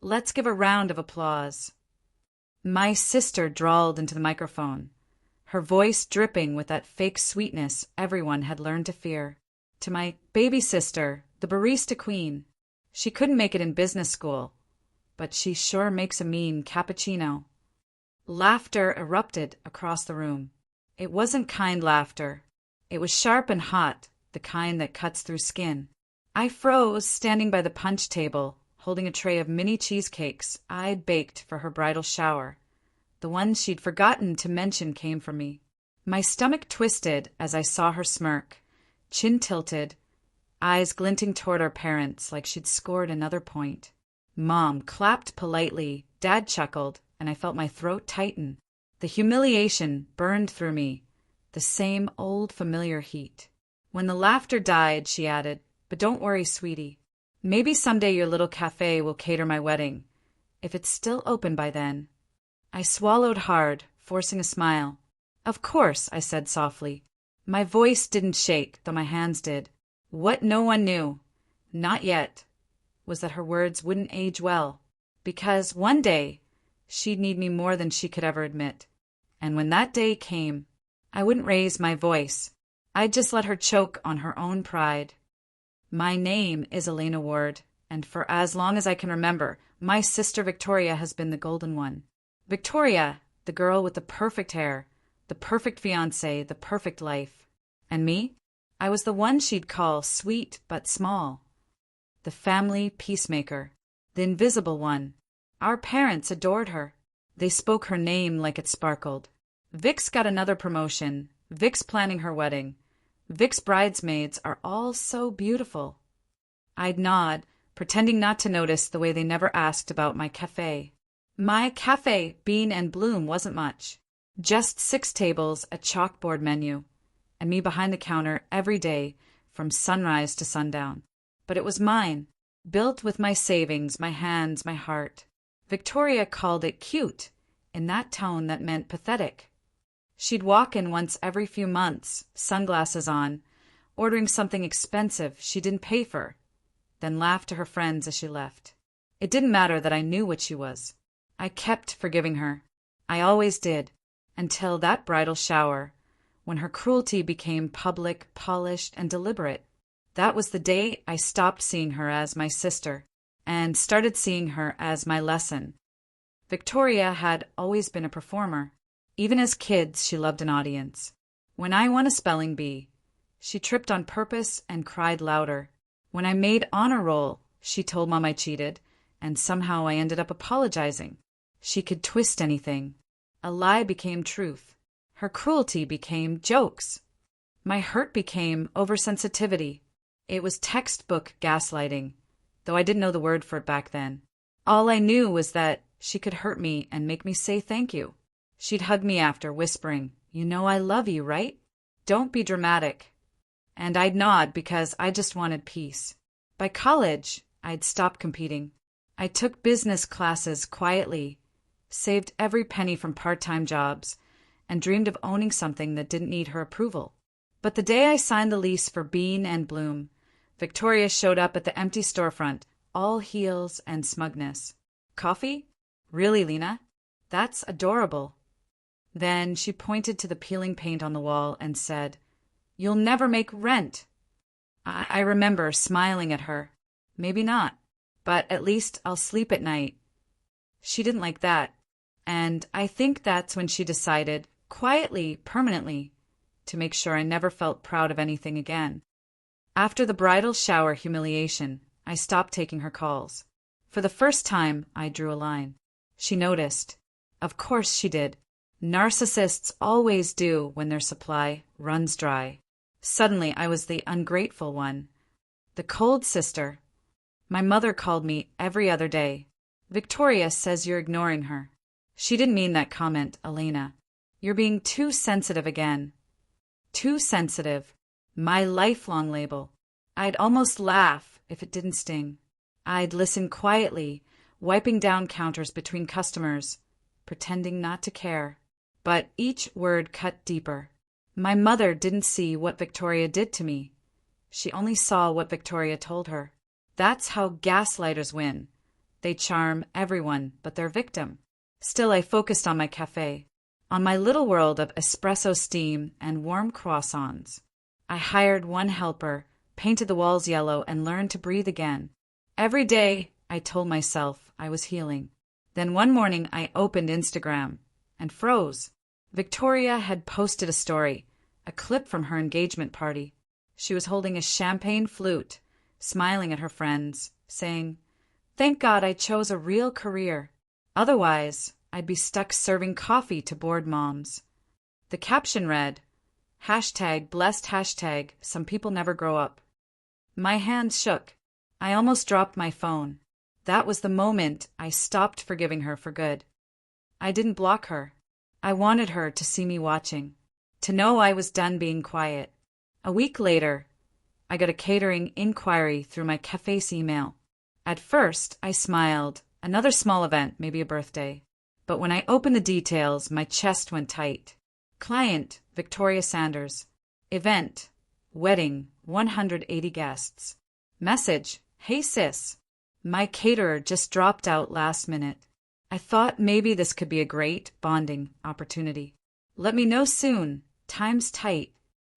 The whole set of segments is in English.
Let's give a round of applause. My sister drawled into the microphone, her voice dripping with that fake sweetness everyone had learned to fear. To my baby sister, the barista queen. She couldn't make it in business school, but she sure makes a mean cappuccino. Laughter erupted across the room. It wasn't kind laughter. It was sharp and hot, the kind that cuts through skin. I froze, standing by the punch table, holding a tray of mini cheesecakes I'd baked for her bridal shower. The ones she'd forgotten to mention came from me. My stomach twisted as I saw her smirk, chin tilted, eyes glinting toward our parents like she'd scored another point. Mom clapped politely, Dad chuckled, and I felt my throat tighten. The humiliation burned through me, the same old familiar heat. When the laughter died, she added, "But don't worry, sweetie. Maybe someday your little cafe will cater my wedding, if it's still open by then." I swallowed hard, forcing a smile. "Of course," I said softly. My voice didn't shake, though my hands did. What no one knew, not yet, was that her words wouldn't age well, because one day she'd need me more than she could ever admit. And when that day came, I wouldn't raise my voice. I'd just let her choke on her own pride. My name is Elena Ward, and for as long as I can remember, my sister Victoria has been the golden one. Victoria, the girl with the perfect hair, the perfect fiancé, the perfect life. And me? I was the one she'd call sweet but small. The family peacemaker, the invisible one. Our parents adored her. They spoke her name like it sparkled. Vic's got another promotion. Vic's planning her wedding. Vic's bridesmaids are all so beautiful. I'd nod, pretending not to notice the way they never asked about my café. My café, Bean and Bloom, wasn't much. Just 6 tables, a chalkboard menu, and me behind the counter every day from sunrise to sundown. But it was mine, built with my savings, my hands, my heart. Victoria called it cute, in that tone that meant pathetic. She'd walk in once every few months, sunglasses on, ordering something expensive she didn't pay for, then laugh to her friends as she left. It didn't matter that I knew what she was. I kept forgiving her. I always did, until that bridal shower, when her cruelty became public, polished, and deliberate. That was the day I stopped seeing her as my sister and started seeing her as my lesson. Victoria had always been a performer. Even as kids, she loved an audience. When I won a spelling bee, she tripped on purpose and cried louder. When I made honor roll, she told Mom I cheated, and somehow I ended up apologizing. She could twist anything. A lie became truth. Her cruelty became jokes. My hurt became oversensitivity. It was textbook gaslighting, though I didn't know the word for it back then. All I knew was that she could hurt me and make me say thank you. She'd hug me after, whispering, "You know I love you, right? Don't be dramatic." And I'd nod because I just wanted peace. By college, I'd stopped competing. I took business classes quietly, saved every penny from part-time jobs, and dreamed of owning something that didn't need her approval. But the day I signed the lease for Bean and Bloom, Victoria showed up at the empty storefront, all heels and smugness. "Coffee? Really, Lena? That's adorable." Then she pointed to the peeling paint on the wall and said, "You'll never make rent." I remember smiling at her. Maybe not, but at least I'll sleep at night. She didn't like that, and I think that's when she decided, quietly, permanently, to make sure I never felt proud of anything again. After the bridal shower humiliation, I stopped taking her calls. For the first time, I drew a line. She noticed. Of course she did. Narcissists always do when their supply runs dry. Suddenly, I was the ungrateful one, the cold sister. My mother called me every other day. "Victoria says you're ignoring her." She didn't mean that comment, Elena. "You're being too sensitive again." Too sensitive. My lifelong label. I'd almost laugh if it didn't sting. I'd listen quietly, wiping down counters between customers, pretending not to care. But each word cut deeper. My mother didn't see what Victoria did to me. She only saw what Victoria told her. That's how gaslighters win. They charm everyone but their victim. Still, I focused on my café, on my little world of espresso steam and warm croissants. I hired one helper, painted the walls yellow, and learned to breathe again. Every day, I told myself I was healing. Then one morning, I opened Instagram and froze. Victoria had posted a story, a clip from her engagement party. She was holding a champagne flute, smiling at her friends, saying, "Thank God I chose a real career. Otherwise, I'd be stuck serving coffee to bored moms." The caption read, #blessed #, some people never grow up. My hands shook. I almost dropped my phone. That was the moment I stopped forgiving her for good. I didn't block her. I wanted her to see me watching, to know I was done being quiet. A week later, I got a catering inquiry through my café's email. At first, I smiled. Another small event, maybe a birthday. But when I opened the details, my chest went tight. Client, Victoria Sanders. Event, wedding, 180 guests. Message, "Hey sis, my caterer just dropped out last minute. I thought maybe this could be a great bonding opportunity. Let me know soon. Time's tight."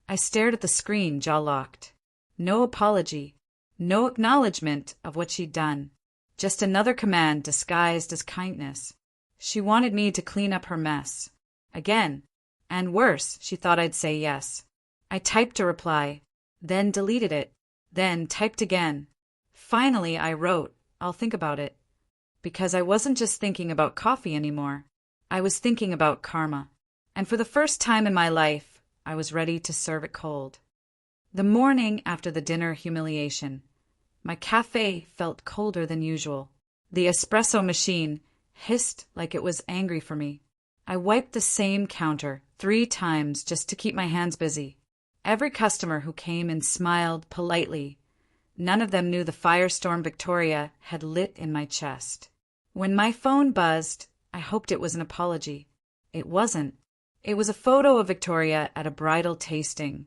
I stared at the screen, jaw locked. No apology. No acknowledgement of what she'd done. Just another command disguised as kindness. She wanted me to clean up her mess. Again. And worse, she thought I'd say yes. I typed a reply, then deleted it, then typed again. Finally, I wrote, "I'll think about it." Because I wasn't just thinking about coffee anymore. I was thinking about karma. And for the first time in my life, I was ready to serve it cold. The morning after the dinner humiliation, my café felt colder than usual. The espresso machine hissed like it was angry for me. I wiped the same counter 3 times just to keep my hands busy. Every customer who came and smiled politely. None of them knew the firestorm Victoria had lit in my chest. When my phone buzzed, I hoped it was an apology. It wasn't. It was a photo of Victoria at a bridal tasting,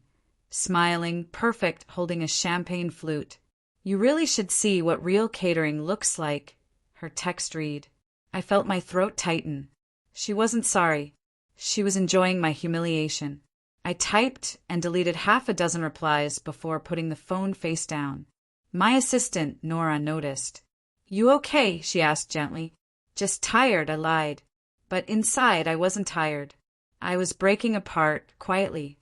smiling, perfect, holding a champagne flute. "You really should see what real catering looks like," her text read. I felt my throat tighten. She wasn't sorry. She was enjoying my humiliation. I typed and deleted half a dozen replies before putting the phone face down. My assistant, Noir, noticed. "You okay?" she asked gently. "Just tired," I lied. But inside I wasn't tired. I was breaking apart quietly.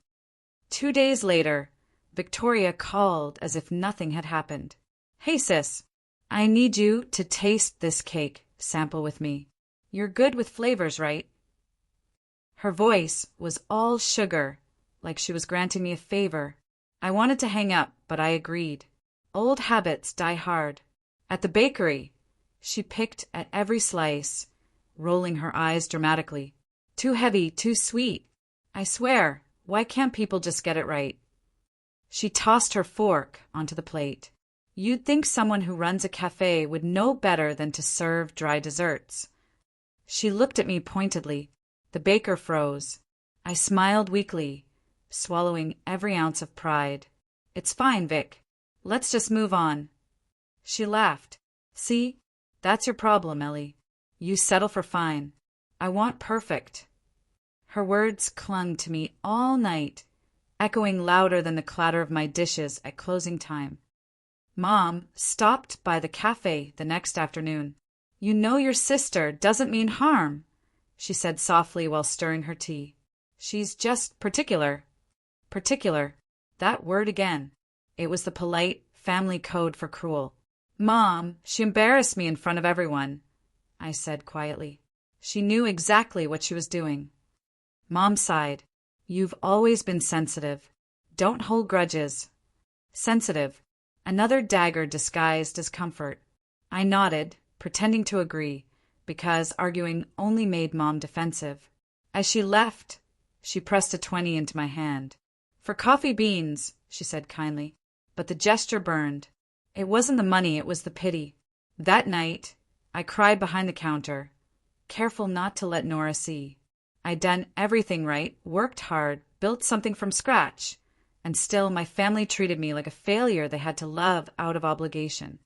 2 days later, Victoria called as if nothing had happened. "Hey sis, I need you to taste this cake sample with me. You're good with flavors, right?" Her voice was all sugar, like she was granting me a favor. I wanted to hang up, but I agreed. Old habits die hard. At the bakery, she picked at every slice, rolling her eyes dramatically. "Too heavy, too sweet. I swear, why can't people just get it right?" She tossed her fork onto the plate. You'd think someone who runs a cafe would know better than to serve dry desserts. She looked at me pointedly. The baker froze. I smiled weakly, swallowing every ounce of pride. "It's fine, Vic. Let's just move on." She laughed. "See? That's your problem, Ellie. You settle for fine. I want perfect." Her words clung to me all night, echoing louder than the clatter of my dishes at closing time. Mom stopped by the cafe the next afternoon. "You know your sister doesn't mean harm," she said softly while stirring her tea. "She's just particular." Particular. That word again. It was the polite family code for cruel. "Mom, she embarrassed me in front of everyone," I said quietly. She knew exactly what she was doing. Mom sighed. "You've always been sensitive. Don't hold grudges." Sensitive. Another dagger disguised as comfort. I nodded, pretending to agree, because arguing only made Mom defensive. As she left, she pressed a 20 into my hand. "For coffee beans," she said kindly, but the gesture burned. It wasn't the money, it was the pity. That night, I cried behind the counter, careful not to let Nora see. I'd done everything right, worked hard, built something from scratch, and still my family treated me like a failure they had to love out of obligation.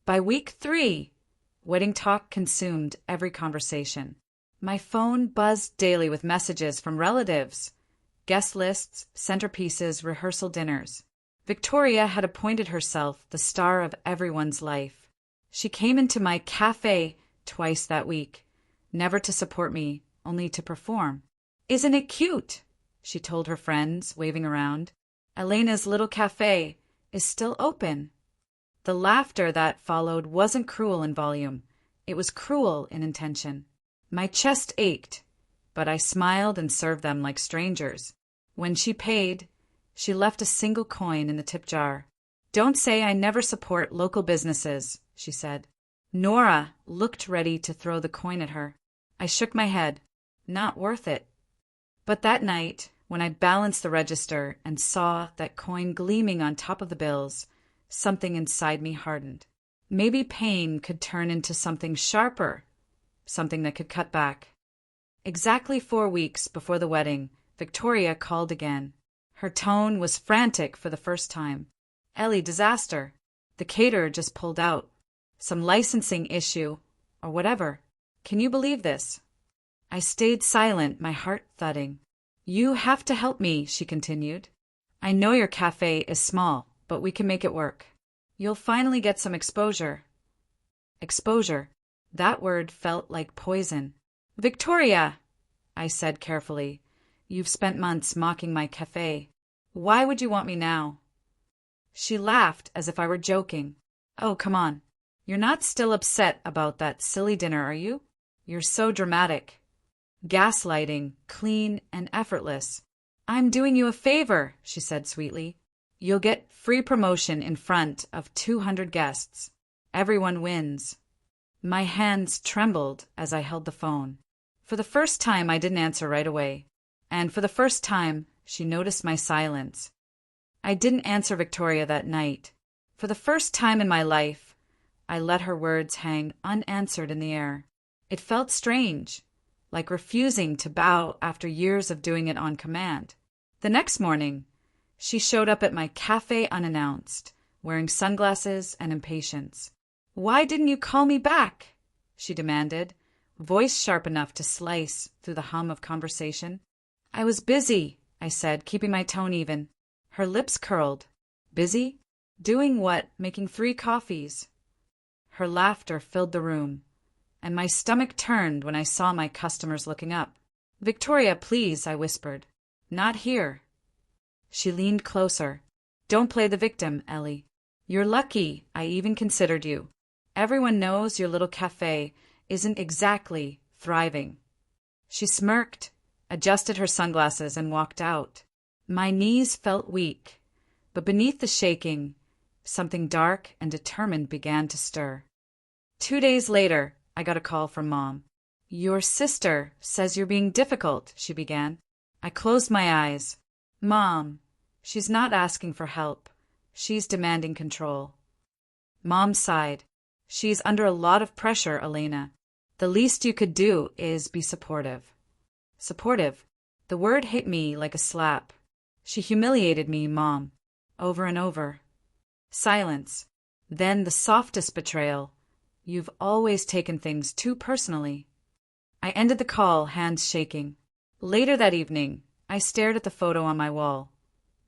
By week 3, Wedding talk consumed every conversation. My phone buzzed daily with messages from relatives, guest lists, centerpieces, rehearsal dinners. Victoria had appointed herself the star of everyone's life. She came into my cafe twice that week, never to support me, only to perform. "Isn't it cute?" she told her friends, waving around. "Elena's little cafe is still open." The laughter that followed wasn't cruel in volume. It was cruel in intention. My chest ached, but I smiled and served them like strangers. When she paid, she left a single coin in the tip jar. "Don't say I never support local businesses," she said. Nora looked ready to throw the coin at her. I shook my head. Not worth it. But that night, when I balanced the register and saw that coin gleaming on top of the bills, something inside me hardened. Maybe pain could turn into something sharper, something that could cut back. Exactly 4 weeks before the wedding, Victoria called again. Her tone was frantic for the first time. "Ellie, disaster. The caterer just pulled out. Some licensing issue, or whatever. Can you believe this?" I stayed silent, my heart thudding. "You have to help me," she continued. "I know your cafe is small, but we can make it work. You'll finally get some exposure." Exposure. That word felt like poison. "Victoria," I said carefully, "you've spent months mocking my cafe. Why would you want me now?" She laughed as if I were joking. "Oh, come on. You're not still upset about that silly dinner, are you? You're so dramatic. Gaslighting, clean and effortless." "I'm doing you a favor," she said sweetly. "You'll get free promotion in front of 200 guests. Everyone wins." My hands trembled as I held the phone. For the first time, I didn't answer right away. And for the first time, she noticed my silence. I didn't answer Victoria that night. For the first time in my life, I let her words hang unanswered in the air. It felt strange, like refusing to bow after years of doing it on command. The next morning, she showed up at my cafe unannounced, wearing sunglasses and impatience. "Why didn't you call me back?" she demanded, voice sharp enough to slice through the hum of conversation. "I was busy," I said, keeping my tone even. Her lips curled. "Busy? Doing what? Making 3 coffees?" Her laughter filled the room, and my stomach turned when I saw my customers looking up. "Victoria, please," I whispered. "Not here." She leaned closer. "Don't play the victim, Ellie. You're lucky I even considered you. Everyone knows your little cafe isn't exactly thriving." She smirked, adjusted her sunglasses, and walked out. My knees felt weak, but beneath the shaking, something dark and determined began to stir. 2 days later, I got a call from Mom. "Your sister says you're being difficult," she began. I closed my eyes. "Mom, she's not asking for help. She's demanding control." Mom sighed. "She's under a lot of pressure, Elena. The least you could do is be supportive." Supportive. The word hit me like a slap. She humiliated me, Mom. Over and over. Silence. Then the softest betrayal. "You've always taken things too personally." I ended the call, hands shaking. Later that evening, I stared at the photo on my wall.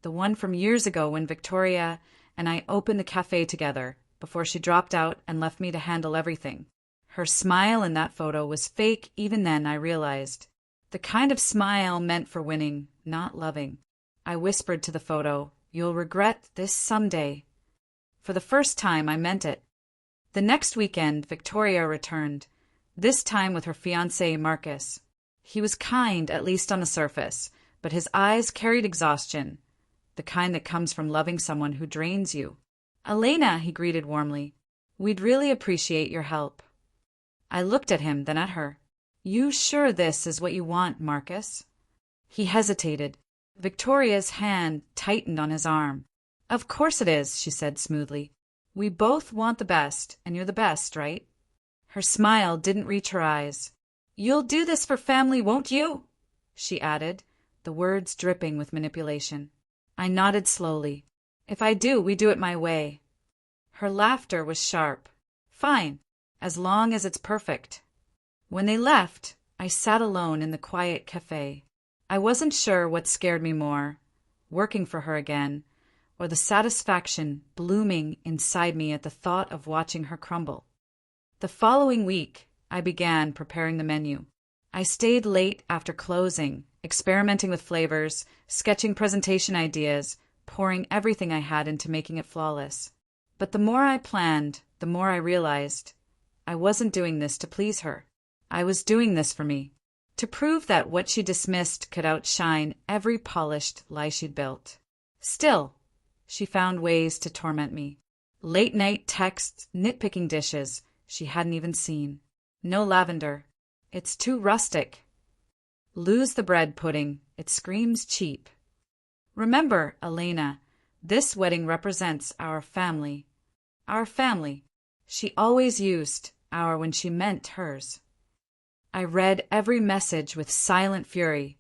The one from years ago when Victoria and I opened the cafe together, before she dropped out and left me to handle everything. Her smile in that photo was fake even then, I realized. The kind of smile meant for winning, not loving. I whispered to the photo, "You'll regret this someday." For the first time, I meant it. The next weekend, Victoria returned, this time with her fiancé, Marcus. He was kind, at least on the surface, but his eyes carried exhaustion, the kind that comes from loving someone who drains you. "Elena," he greeted warmly, "we'd really appreciate your help." I looked at him, then at her. "You sure this is what you want, Marcus?" He hesitated. Victoria's hand tightened on his arm. "Of course it is," she said smoothly. "We both want the best, and you're the best, right?" Her smile didn't reach her eyes. "You'll do this for family, won't you?" she added, the words dripping with manipulation. I nodded slowly. "If I do, we do it my way." Her laughter was sharp. "Fine. as long as it's perfect. When they left, I sat alone in the quiet cafe. I wasn't sure what scared me more, working for her again, or the satisfaction blooming inside me at the thought of watching her crumble. The following week, I began preparing the menu. I stayed late after closing, experimenting with flavors, sketching presentation ideas, pouring everything I had into making it flawless. But the more I planned, the more I realized I wasn't doing this to please her. I was doing this for me, to prove that what she dismissed could outshine every polished lie she'd built. Still, she found ways to torment me. Late-night texts, nitpicking dishes she hadn't even seen. No lavender. It's too rustic. Lose the bread pudding. It screams cheap. Remember, Elena, this wedding represents our family. Our family. She always used our when she meant hers. I read every message with silent fury,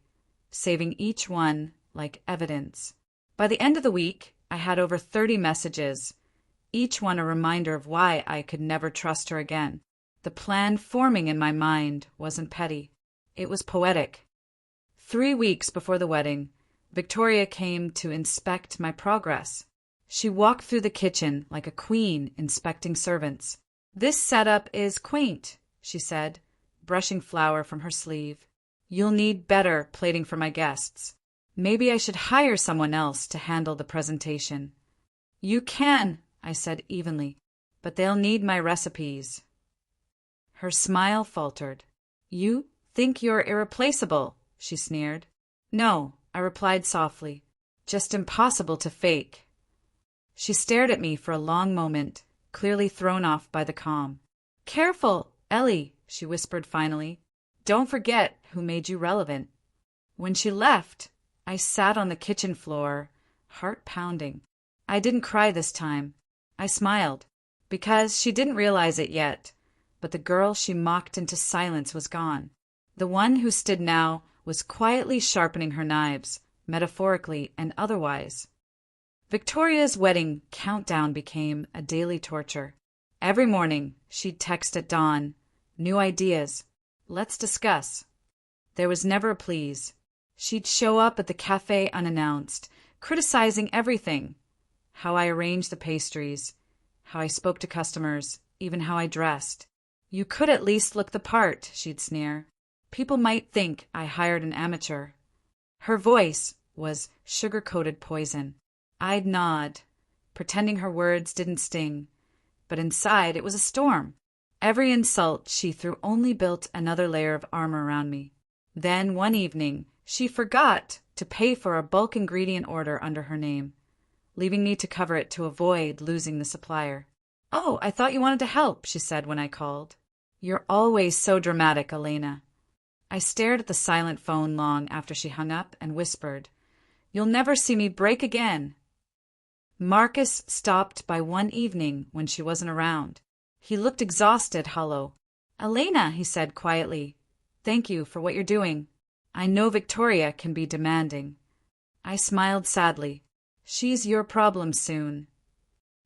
saving each one like evidence. By the end of the week, I had over 30 messages, each one a reminder of why I could never trust her again. The plan forming in my mind wasn't petty. It was poetic. 3 weeks before the wedding, Victoria came to inspect my progress. She walked through the kitchen like a queen inspecting servants. "This setup is quaint," she said, brushing flour from her sleeve. "You'll need better plating for my guests. Maybe I should hire someone else to handle the presentation." "You can," I said evenly, "but they'll need my recipes." Her smile faltered. "You think you're irreplaceable," she sneered. "No," I replied softly, "just impossible to fake." She stared at me for a long moment, clearly thrown off by the calm. "Careful, Ellie," she whispered finally. "Don't forget who made you relevant." When she left, I sat on the kitchen floor, heart pounding. I didn't cry this time. I smiled, because she didn't realize it yet, but the girl she mocked into silence was gone. The one who stood now was quietly sharpening her knives, metaphorically and otherwise. Victoria's wedding countdown became a daily torture. Every morning, she'd text at dawn, "New ideas. Let's discuss." There was never a please. She'd show up at the cafe unannounced, criticizing everything. How I arranged the pastries, how I spoke to customers, even how I dressed. "You could at least look the part," she'd sneer. "People might think I hired an amateur." Her voice was sugar-coated poison. I'd nod, pretending her words didn't sting, but inside it was a storm. Every insult she threw only built another layer of armor around me. Then, one evening, she forgot to pay for a bulk ingredient order under her name, leaving me to cover it to avoid losing the supplier. "Oh, I thought you wanted to help," she said when I called. "You're always so dramatic, Elena." I stared at the silent phone long after she hung up and whispered, "You'll never see me break again." Marcus stopped by one evening when she wasn't around. He looked exhausted, hollow. "Elena," he said quietly, "thank you for what you're doing. I know Victoria can be demanding." I smiled sadly. "She's your problem soon."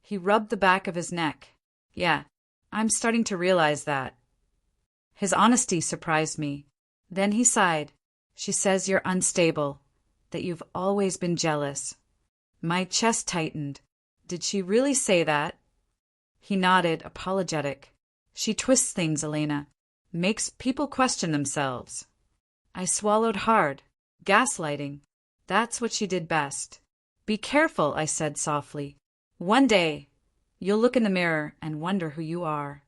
He rubbed the back of his neck. "Yeah, I'm starting to realize that." His honesty surprised me. Then he sighed. "She says you're unstable, that you've always been jealous." My chest tightened. Did she really say that? He nodded, apologetic. "She twists things, Elena. Makes people question themselves." I swallowed hard. Gaslighting. That's what she did best. "Be careful," I said softly. "One day, you'll look in the mirror and wonder who you are."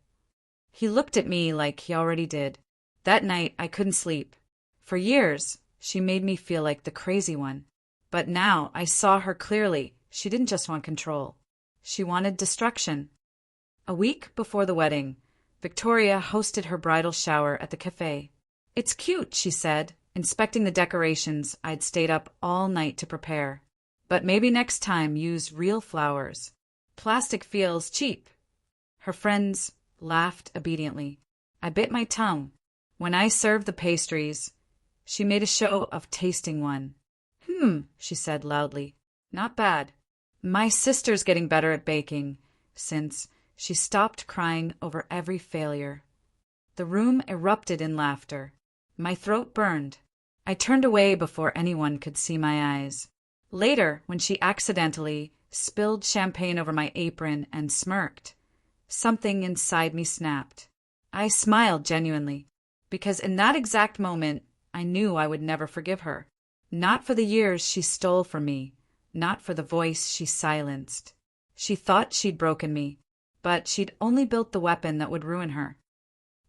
He looked at me like he already did. That night, I couldn't sleep. For years, she made me feel like the crazy one. But now I saw her clearly. She didn't just want control. She wanted destruction. A week before the wedding, Victoria hosted her bridal shower at the cafe. "It's cute," she said, inspecting the decorations I'd stayed up all night to prepare. "But maybe next time use real flowers. Plastic feels cheap." Her friends laughed obediently. I bit my tongue. When I served the pastries, she made a show of tasting one. She said loudly. "Not bad. My sister's getting better at baking, since She stopped crying over every failure. The room erupted in laughter. My throat burned. I turned away before anyone could see my eyes. Later, when she accidentally spilled champagne over my apron and smirked, something inside me snapped. I smiled genuinely, because in that exact moment, I knew I would never forgive her. Not for the years she stole from me, not for the voice she silenced. She thought she'd broken me, but she'd only built the weapon that would ruin her.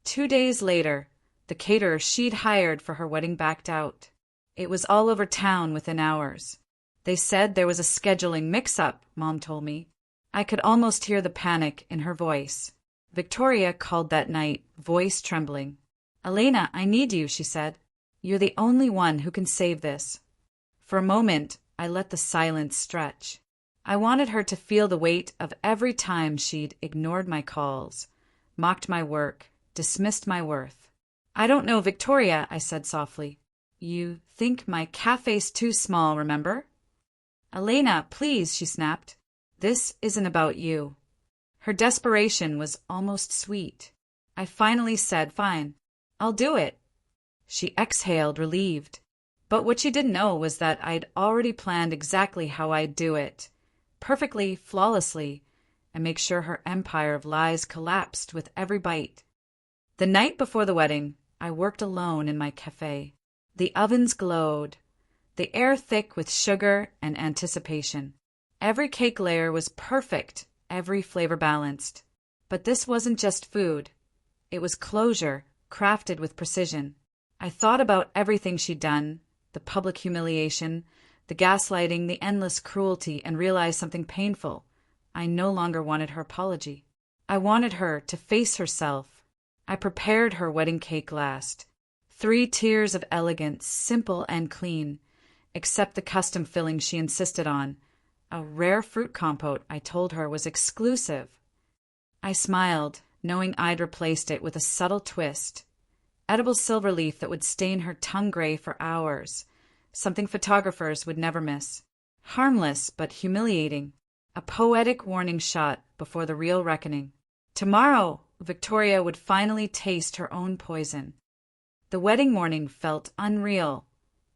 2 days later, the caterer she'd hired for her wedding backed out. It was all over town within hours. They said there was a scheduling mix-up, Mom told me. I could almost hear the panic in her voice. Victoria called that night, voice trembling. "Elena, I need you," she said. "You're the only one who can save this." For a moment, I let the silence stretch. I wanted her to feel the weight of every time she'd ignored my calls, mocked my work, dismissed my worth. "I don't know, Victoria," I said softly. "You think my cafe's too small, remember?" "Elena, please," she snapped. "This isn't about you." Her desperation was almost sweet. I finally said, "Fine, I'll do it." She exhaled, relieved. But what she didn't know was that I'd already planned exactly how I'd do it, perfectly, flawlessly, and make sure her empire of lies collapsed with every bite. The night before the wedding, I worked alone in my cafe. The ovens glowed, the air thick with sugar and anticipation. Every cake layer was perfect, every flavor balanced. But this wasn't just food. It was closure, crafted with precision. I thought about everything she'd done, the public humiliation, the gaslighting, the endless cruelty, and realized something painful. I no longer wanted her apology. I wanted her to face herself. I prepared her wedding cake last. 3 tiers of elegance, simple and clean, except the custom filling she insisted on. A rare fruit compote I told her was exclusive. I smiled, knowing I'd replaced it with a subtle twist. Edible silver leaf that would stain her tongue gray for hours. Something photographers would never miss. Harmless but humiliating. A poetic warning shot before the real reckoning. Tomorrow, Victoria would finally taste her own poison. The wedding morning felt unreal,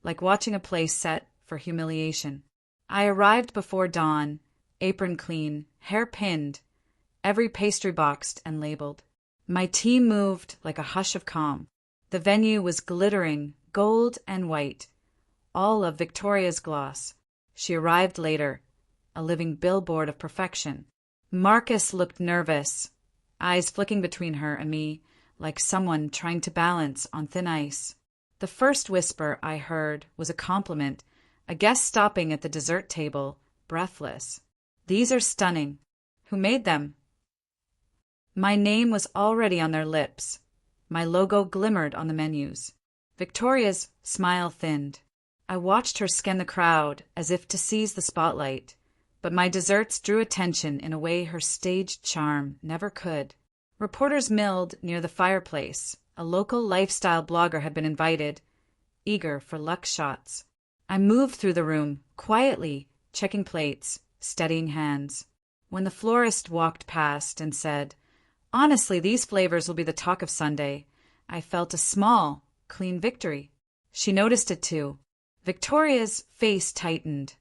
like watching a play set for humiliation. I arrived before dawn, apron clean, hair pinned, every pastry boxed and labeled. My team moved like a hush of calm. The venue was glittering, gold and white, all of Victoria's gloss. She arrived later, a living billboard of perfection. Marcus looked nervous, eyes flicking between her and me, like someone trying to balance on thin ice. The first whisper I heard was a compliment, a guest stopping at the dessert table, breathless. "These are stunning. Who made them?" My name was already on their lips. My logo glimmered on the menus. Victoria's smile thinned. I watched her scan the crowd as if to seize the spotlight, but my desserts drew attention in a way her staged charm never could. Reporters milled near the fireplace. A local lifestyle blogger had been invited, eager for luck shots. I moved through the room, quietly, checking plates, steadying hands. When the florist walked past and said, "Honestly, these flavors will be the talk of Sunday," I felt a small, clean victory. She noticed it too. Victoria's face tightened.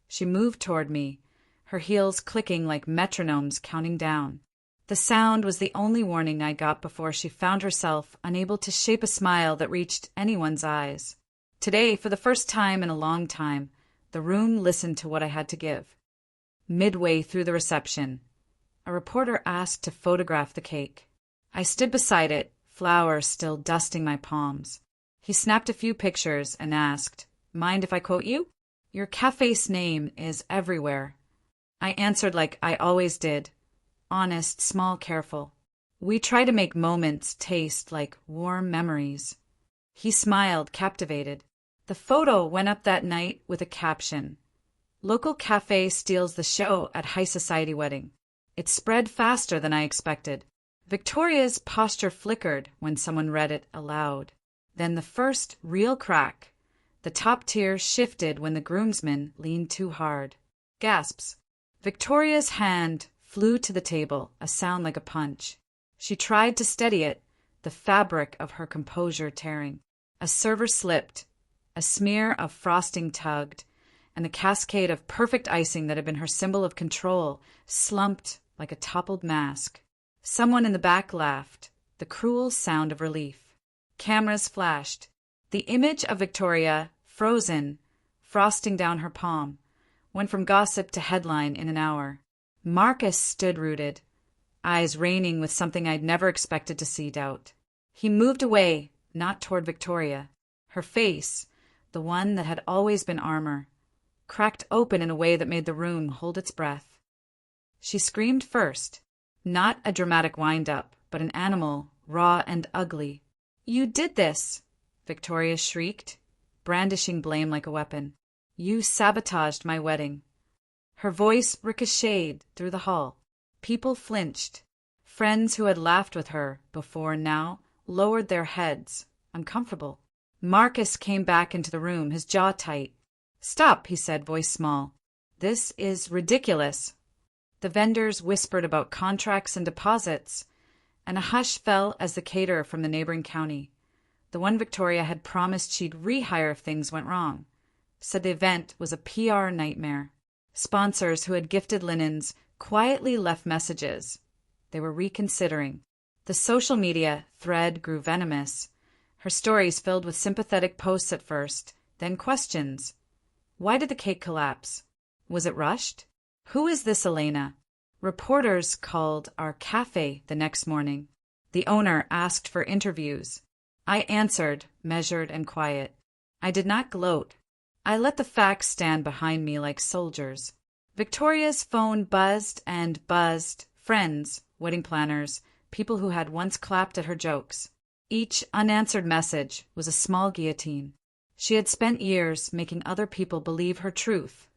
She moved toward me, her heels clicking like metronomes counting down. The sound was the only warning I got before she found herself unable to shape a smile that reached anyone's eyes. Today, for the first time in a long time, the room listened to what I had to give. Midway through the reception, a reporter asked to photograph the cake. I stood beside it, flowers still dusting my palms. He snapped a few pictures and asked, "Mind if I quote you? Your cafe's name is everywhere." I answered like I always did. Honest, small, careful. We try to make moments taste like warm memories. He smiled, captivated. The photo went up that night with a caption. "Local cafe steals the show at high society wedding." It spread faster than I expected. Victoria's posture flickered when someone read it aloud. Then the first real crack. The top tier shifted when the groomsman leaned too hard. Gasps. Victoria's hand flew to the table, a sound like a punch. She tried to steady it, the fabric of her composure tearing. A server slipped, a smear of frosting tugged, and the cascade of perfect icing that had been her symbol of control slumped like a toppled mask. Someone in the back laughed, the cruel sound of relief. Cameras flashed. The image of Victoria, frozen, frosting down her palm, went from gossip to headline in an hour. Marcus stood rooted, eyes raining with something I'd never expected to see doubt. He moved away, not toward Victoria. Her face, the one that had always been armor, cracked open in a way that made the room hold its breath. She screamed first, not a dramatic wind-up, but an animal, raw and ugly. "You did this!" Victoria shrieked, brandishing blame like a weapon. "You sabotaged my wedding." Her voice ricocheted through the hall. People flinched. Friends who had laughed with her before now lowered their heads, uncomfortable. Marcus came back into the room, his jaw tight. "Stop," he said, voice small. "This is ridiculous." The vendors whispered about contracts and deposits, and a hush fell as the caterer from the neighboring county, the one Victoria had promised she'd rehire if things went wrong, said the event was a PR nightmare. Sponsors who had gifted linens quietly left messages. They were reconsidering. The social media thread grew venomous, her stories filled with sympathetic posts at first, then questions. Why did the cake collapse? Was it rushed? Who is this Elena? Reporters called our Café the next morning. The owner asked for interviews. I answered, measured and quiet. I did not gloat. I let the facts stand behind me like soldiers. Victoria's phone buzzed and buzzed. Friends, wedding planners, people who had once clapped at her jokes. Each unanswered message was a small guillotine. She had spent years making other people believe her truth.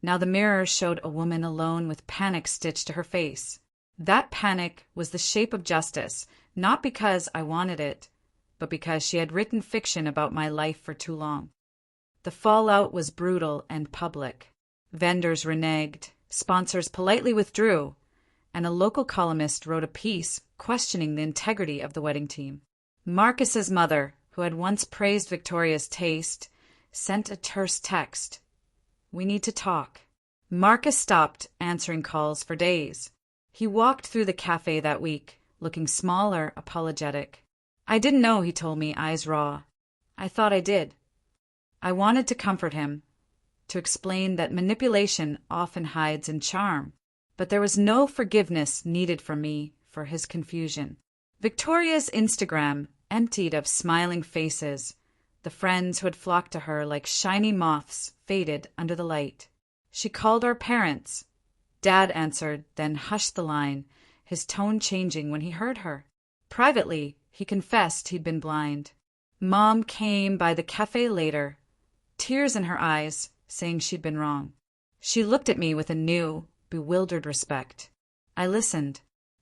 Now the mirror showed a woman alone with panic stitched to her face. That panic was the shape of justice, not because I wanted it, but because she had written fiction about my life for too long. The fallout was brutal and public. Vendors reneged, sponsors politely withdrew, and a local columnist wrote a piece questioning the integrity of the wedding team. Marcus's mother, who had once praised Victoria's taste, sent a terse text. "We need to talk." Marcus stopped answering calls for days. He walked through the cafe that week, looking smaller, apologetic. "I didn't know," he told me, eyes raw. "I thought I did." I wanted to comfort him, to explain that manipulation often hides in charm, but there was no forgiveness needed from me for his confusion. Victoria's Instagram emptied of smiling faces. The friends who had flocked to her like shiny moths faded under the light. She called our parents. Dad answered, then hushed the line, his tone changing when he heard her. Privately, he confessed he'd been blind. Mom came by the cafe later, tears in her eyes, saying she'd been wrong. She looked at me with a new, bewildered respect. I listened.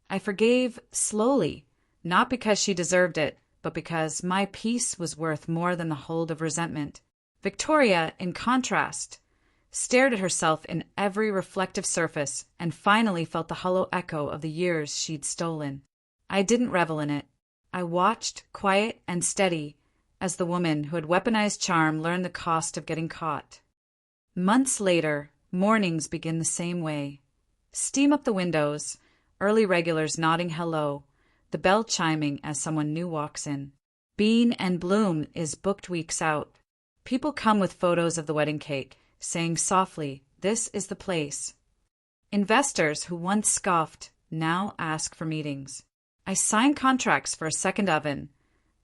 I forgave slowly, not because she deserved it, but because my peace was worth more than the hold of resentment. Victoria, in contrast, stared at herself in every reflective surface and finally felt the hollow echo of the years she'd stolen. I didn't revel in it. I watched, quiet and steady, as the woman who had weaponized charm learned the cost of getting caught. Months later, mornings begin the same way. Steam up the windows, early regulars nodding hello, the bell chiming as someone new walks in. Bean and Bloom is booked weeks out. People come with photos of the wedding cake, saying softly, "This is the place." Investors who once scoffed now ask for meetings. I sign contracts for a second oven,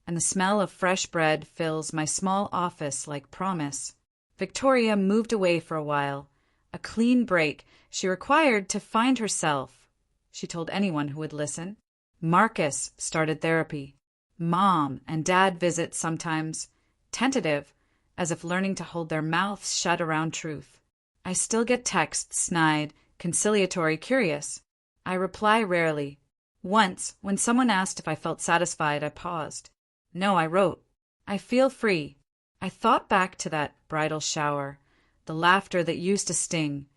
and the smell of fresh bread fills my small office like promise. Victoria moved away for a while, a clean break she required to find herself, she told anyone who would listen. Marcus started therapy. Mom and Dad visit sometimes, tentative, as if learning to hold their mouths shut around truth. I still get texts, snide, conciliatory, curious. I reply rarely. Once, when someone asked if I felt satisfied, I paused. No, I wrote. I feel free. I thought back to that bridal shower, the laughter that used to sting,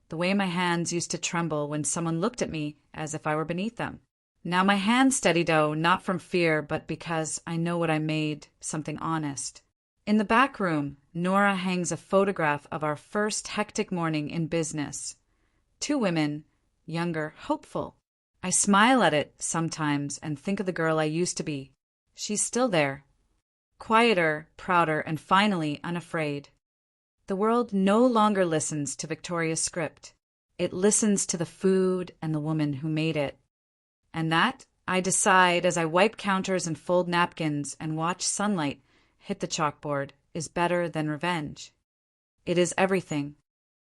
the way my hands used to tremble when someone looked at me as if I were beneath them. Now my hands steady dough, not from fear, but because I know what I made, something honest. In the back room, Nora hangs a photograph of our first hectic morning in business. 2 women, younger, hopeful. I smile at it sometimes and think of the girl I used to be. She's still there. Quieter, prouder, and finally unafraid. The world no longer listens to Victoria's script. It listens to the food and the woman who made it. And that, I decide as I wipe counters and fold napkins and watch sunlight hit the chalkboard, is better than revenge. It is everything.